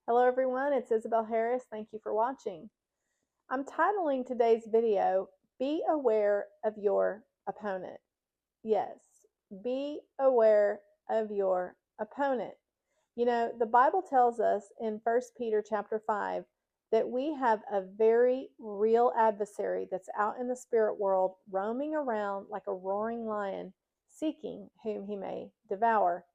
Hello everyone, it's Isabel Harris. Thank you for watching. I'm titling today's video, Be Aware of Your Opponent. Yes, be aware of your opponent. You know, the Bible tells us in 1 Peter chapter 5 that we have a very real adversary that's out in the spirit world, roaming around like a roaring lion, seeking whom he may devour.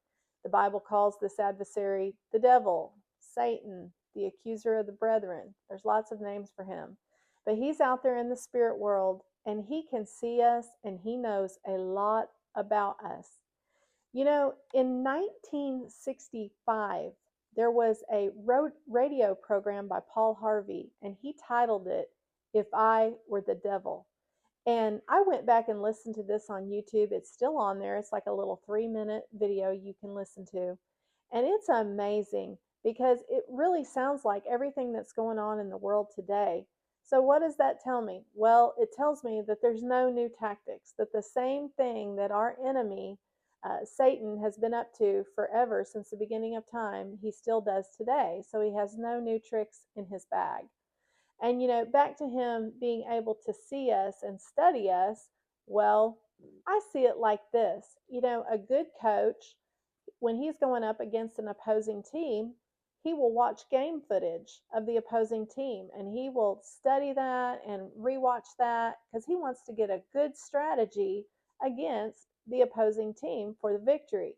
The Bible calls this adversary the devil, Satan, the accuser of the brethren. There's lots of names for him. But he's out there in the spirit world and he can see us and he knows a lot about us. You know, in 1965, there was a radio program by Paul Harvey, and he titled it, If I Were the Devil. And I went back and listened to this on YouTube. It's still on there. It's like a little 3-minute video you can listen to. And it's amazing because it really sounds like everything that's going on in the world today. So, what does that tell me? Well, it tells me that there's no new tactics, that the same thing that our enemy, Satan, has been up to forever since the beginning of time, he still does today. So, he has no new tricks in his bag. And, you know, back to him being able to see us and study us, well, I see it like this. You know, a good coach, when he's going up against an opposing team, he will watch game footage of the opposing team and he will study that and rewatch that because he wants to get a good strategy against the opposing team for the victory.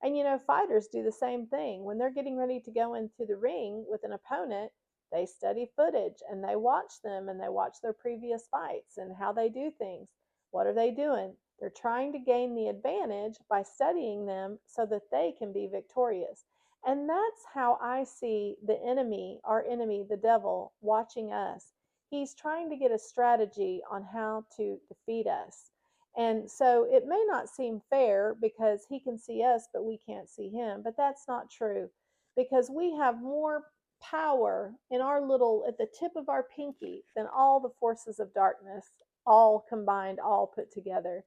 And you know, fighters do the same thing. When they're getting ready to go into the ring with an opponent, they study footage and they watch them and they watch their previous fights and how they do things. What are they doing? They're trying to gain the advantage by studying them so that they can be victorious. And that's how I see the enemy, our enemy, the devil, watching us. He's trying to get a strategy on how to defeat us. And so it may not seem fair because he can see us, but we can't see him. But that's not true because we have more power in our little, at the tip of our pinky, than all the forces of darkness, all combined, all put together.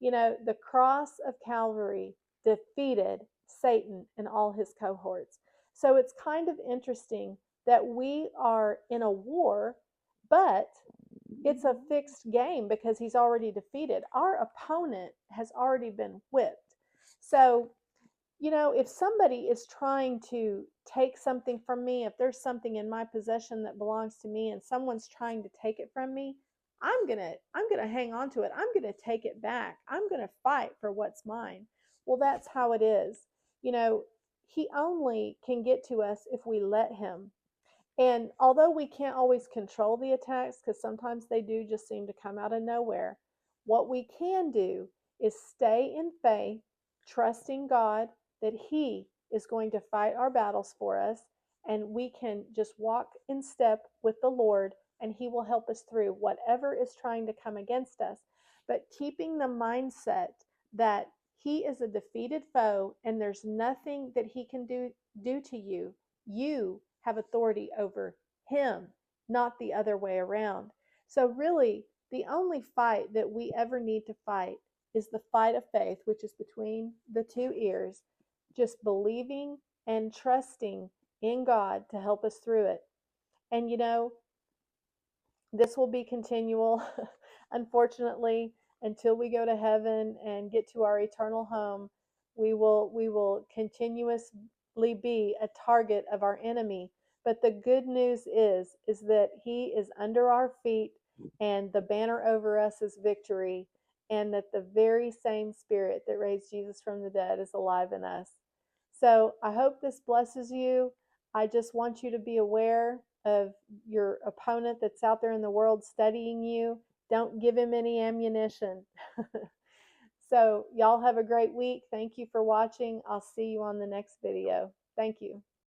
You know, the cross of Calvary defeated Satan and all his cohorts. So it's kind of interesting that we are in a war, but it's a fixed game because he's already defeated. Our opponent has already been whipped. So, you know, if somebody is trying to take something from me, if there's something in my possession that belongs to me and someone's trying to take it from me, I'm going to hang on to it. I'm going to take it back. I'm going to fight for what's mine. Well, that's how it is. You know, he only can get to us if we let him. And although we can't always control the attacks because sometimes they do just seem to come out of nowhere, what we can do is stay in faith, trusting God that He is going to fight our battles for us, and we can just walk in step with the Lord, and He will help us through whatever is trying to come against us. But keeping the mindset that He is a defeated foe and there's nothing that He can do to you. You have authority over him, not the other way around. So, really, the only fight that we ever need to fight is the fight of faith, which is between the two ears, just believing and trusting in God to help us through it. And you know, this will be continual, unfortunately, until we go to heaven and get to our eternal home. We will continuously be a target of our enemy. But the good news is that he is under our feet and the banner over us is victory, and that the very same spirit that raised Jesus from the dead is alive in us. So I hope this blesses you. I just want you to be aware of your opponent that's out there in the world studying you. Don't give him any ammunition. So, y'all have a great week. Thank you for watching. I'll see you on the next video. Thank you.